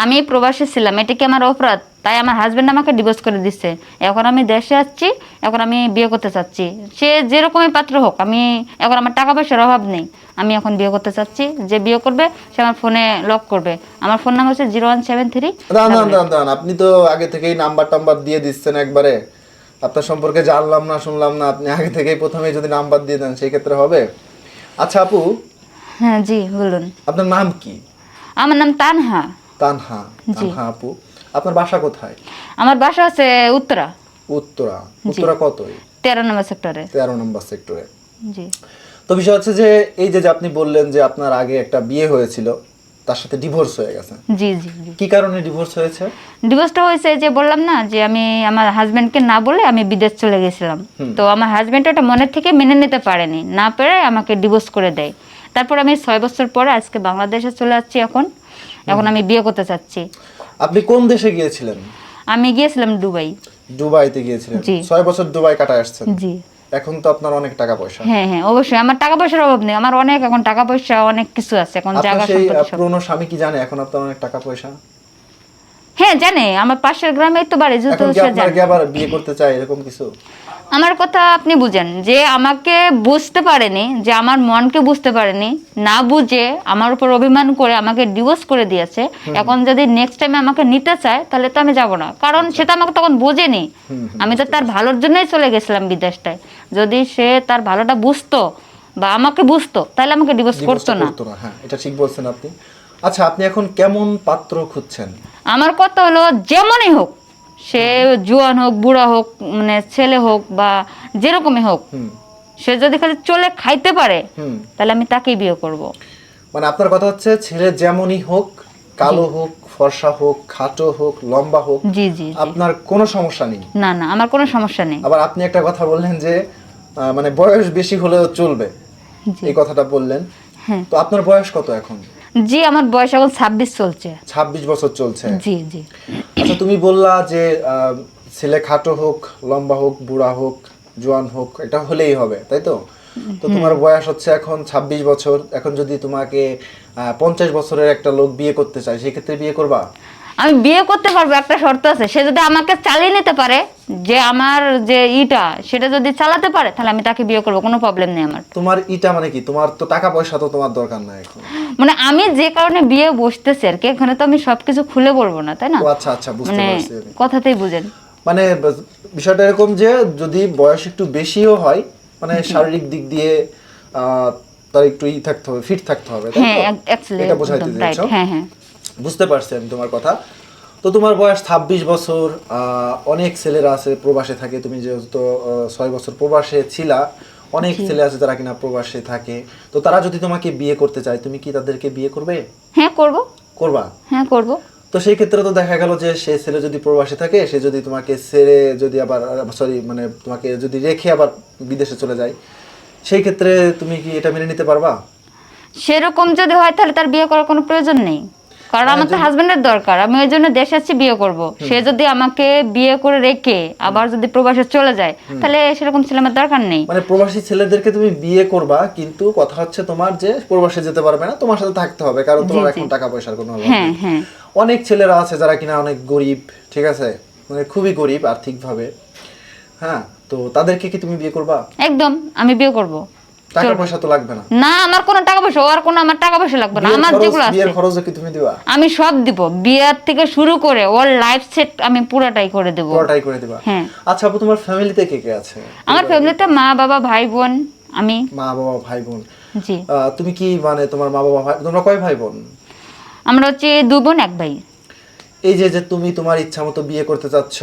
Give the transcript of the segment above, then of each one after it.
আমি প্রবাসী ছিলাম, এটা কি আমার অপরাধ? তাই আমার হাজবেন্ড আমাকে ডিভোর্স করে দিচ্ছে। এখন আমি দেশে আসছি, এখন আমি বিয়ে করতে চাচ্ছি। সে যেরকমই পাত্র হোক, আমি এখন আমার টাকা পয়সার অভাব নেই, আমি এখন বিয়ে করতে চাচ্ছি। যে বিয়ে করবে সে আমার ফোনে লক করবে। আমার ফোন নাম্বার হচ্ছে 0173। দাঁড়ান, আপনি তো আগে থেকেই নাম্বার টাম্বার দিয়ে দিচ্ছেন একবারে। আপনার সম্পর্কে জানলাম না শুনলাম না, আপনি আগে থেকেই প্রথমেই যদি নাম্বার দিয়ে দেন সেই ক্ষেত্রে হবে? আচ্ছা আপু, হ্যাঁ জি বলুন। আপনার নাম কি? আমার নাম তানহা। তানহা। জি। তানহা আপু, আপনার বাসা কোথায়? আমার বাসা আছে উত্তরা। উত্তরা। উত্তরা কতই? 13 নম্বর সেক্টরে। 13 নম্বর সেক্টরে। জি। তো বিষয় হচ্ছে যে এই যে আপনি বললেন যে আপনার আগে একটা বিয়ে হয়েছিল, তার সাথে ডিভোর্স হয়ে গেছে। জি জি জি। কি কারণে ডিভোর্স হয়েছে? ডিভোর্সটা হয়েছে যে বললাম না যে আমি আমার হাজবেন্ডকে না বলে আমি বিদেশ চলে গেছিলাম। তো আমার হাজবেন্ড ওটা মনের থেকে মেনে নিতে পারেনি, না পেরে আমাকে ডিভোর্স করে দেয়। তারপর আমি 6 বছর পরে আজকে বাংলাদেশে চলে যাচ্ছি। এখন আমি বিয়ে করতে চাচ্ছি। আপনি কোন দেশে গিয়েছিলেন? আমি গিয়েছিলাম দুবাই। দুবাইতে গিয়েছিলেন? জি। 6 বছর দুবাই কাটায় আসছেন। জি। এখন তো আপনার অনেক টাকা পয়সা। হ্যাঁ হ্যাঁ অবশ্যই, আমার টাকা পয়সার অভাব নেই, আমার অনেক এখন টাকা পয়সা অনেক কিছু আছে, এখন আপনার জায়গা সেই সম্পত্তি সব। পুরনো স্বামী কি জানে এখন আপনার অনেক টাকা পয়সা? হ্যাঁ জানে, আমার পাশের গ্রামেই তো বাড়ি, যেহেতু এখন কি সে আপনার জানে। কি আবার বিয়ে করতে চায় এরকম কিছু? আমার কথা আপনি বুঝেন, যে আমাকে বুঝতে পারেনি, যে আমার মনকে বুঝতে পারেনি, না বুঝে আমার উপর অভিমান করে আমাকে ডিভোর্স করে দিয়েছে। এখন যদি নেক্সট টাইম আমাকে নিতে চায় তাহলে তো আমি যাব না, কারণ সেটা আমাকে তখন বোঝেনি। আমি তো তার ভালোর জন্যই চলে গেছিলাম বিদেশটায়। যদি সে তার ভালোটা বুঝতো বা আমাকে বুঝতো তাহলে আমাকে ডিভোর্স করতো না। হ্যাঁ, এটা ঠিক বলছেন আপনি। আচ্ছা, আপনি এখন কেমন পাত্র খুঁজছেন? আমার কথা হলো যেমনই হোক, সে জোয়ান হোক, বুড়া হোক, মানে ছেলে হোক বা যেরকমই হোক, সে যদি খালি চলে খাইতে পারে তাহলে আমি তাকেই বিয়ে করব। মানে আপনার কথা হচ্ছে ছেলে যেমনই হোক, কালো হোক, ফর্সা হোক, খাটো হোক, লম্বা হোক, জি জি। আপনার কোনো সমস্যা নেই? না না, আমার কোনো সমস্যা নেই। আবার আপনি একটা কথা বললেন যে মানে বয়স বেশি হলেও চলবে, জি। এই কথাটা বললেন। হ্যাঁ। তো আপনার বয়স কত এখন? জি, আমার বয়স এখন 26 চলছে। 26 বছর চলছে। জি জি। আচ্ছা, তুমি বললা যে ছেলে খাটো হোক, লম্বা হোক, বুড়া হোক, জোয়ান হোক, এটা হলেই হবে, তাই তো? তো তোমার বয়স হচ্ছে এখন 26 বছর। এখন যদি তোমাকে 50 বছরের একটা লোক বিয়ে করতে চায়, সেই ক্ষেত্রে বিয়ে করবা? আমি বিয়ে করতে পারবো, একটা শর্ত আছে, সে যদি আমাকে চালিয়ে নিতে পারে, যে আমার যে সেটা যদি চালাতে পারে তাহলে আমি তাকে বিয়ে করবো, কোনো প্রবলেম নেই আমার। তোমার ইটা মানে কি? তোমার তো টাকা পয়সা তো তোমার দরকার নাই এখন। মানে আমি যে কারণে বিয়ে বসতেছি আর কি, এখানে তো আমি সবকিছু খুলে বলবো না, তাই না? ও আচ্ছা আচ্ছা, বুঝতে মানে পারছি আমি। কথাতেই বুঝেন। মানে বিষয়টা এরকম যে যদি বয়স একটু বেশিও হয়, মানে শারীরিক দিক দিয়ে তার একটু থাকতে হবে, ফিট থাকতে হবে, তাই হ্যাঁ তো? অ্যাকচুয়ালি এটা বোঝাইতে একদম রাইট। চাইছো? হ্যাঁ হ্যাঁ। বুঝতে পারছি আমি তোমার কথা। তো তোমার বয়স 26 বছর। অনেক ছেলেরা আছে প্রবাসে থাকে, তুমি যেহেতু 6 বছর প্রবাসে ছিলা, অনেক ছেলে আছে যারা কিনা প্রবাসে থাকে। তো তারা যদি তোমাকে বিয়ে করতে চায়, তুমি কি তাদেরকে বিয়ে করবে? হ্যাঁ করব। করবা? হ্যাঁ করব। তো সেই ক্ষেত্রে তো দেখা গেল যে সে ছেলে যদি প্রবাসে থাকে, সে যদি তোমাকে ছেড়ে যদি আবার মানে তোমাকে যদি রেখে আবার বিদেশে চলে যায়, সেই ক্ষেত্রে তুমি কি এটা মেনে নিতে পারবা? সেরকম যদি হয় তাহলে তার বিয়ে করার কোনো প্রয়োজন নেই, কারণ আমার তো হাজবেন্ডের দরকার, আমি ওই জন্য দেশে আছি, বিয়ে করব। সে যদি আমাকে বিয়ে করে রেখে আবার যদি প্রবাসে চলে যায় তাহলে সেরকম ছেলে আমার দরকার নেই। মানে প্রবাসী ছেলেদেরকে তুমি বিয়ে করবা, কিন্তু কথা হচ্ছে তোমার যে প্রবাসে যেতে পারবে না, তোমার সাথে থাকতে হবে, কারণ তোমার এখন টাকা পয়সার কোনো অভাব হ্যাঁ নেই। হ্যাঁ। অনেক ছেলেরা আছে যারা কিনা অনেক গরিব, ঠিক আছে, মানে খুবই গরিব আর্থিকভাবে। হ্যাঁ, তো তাদেরকে কি তুমি বিয়ে করবা? একদম, আমি বিয়ে করব। টাকা পয়সা তো লাগবে না? না, আমার কোনো টাকা পয়সা, আর কোনো আমার টাকা পয়সা লাগবে না, আমার যেগুলো আছে বিয়ের খরচ কি তুমি দিবা? আমি সব দিব, বিয়ের থেকে শুরু করে ওর লাইফ সেট আমি পুরাটাই করে দেব। পুরোটাই করে দিবা? হ্যাঁ। আচ্ছা আপু, তোমার ফ্যামিলিতে কে কে আছে? আমার ফ্যামিলিতে মা বাবা ভাই বোন আমি। মা বাবা ভাই বোন। জি। তুমি কি মানে তোমার মা বাবা ভাই, তোমরা কয় ভাই বোন? আমরা হচ্ছে 2 বোন 1 ভাই। এই যে যে তুমি তোমার ইচ্ছা মতো বিয়ে করতে চাচ্ছ,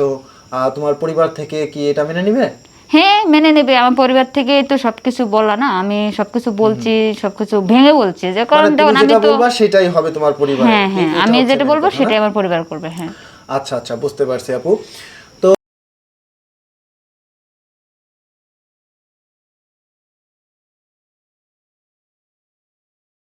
তোমার পরিবার থেকে কি এটা মেনে নিবে? হ্যাঁ মেনে নেবে, আমার পরিবার থেকে তো সবকিছু বলা না, আমি সবকিছু বলছি, সবকিছু ভেঙে বলছি, যে কারণ মানে দেখুন তুমি আমি যেটা তো বলবা সেটাই হবে তোমার পরিবার। হ্যাঁ হ্যাঁ, আমি যেটা বলবো সেটাই আমার পরিবার করবে। হ্যাঁ। আচ্ছা আচ্ছা, বুঝতে পারছি আপু।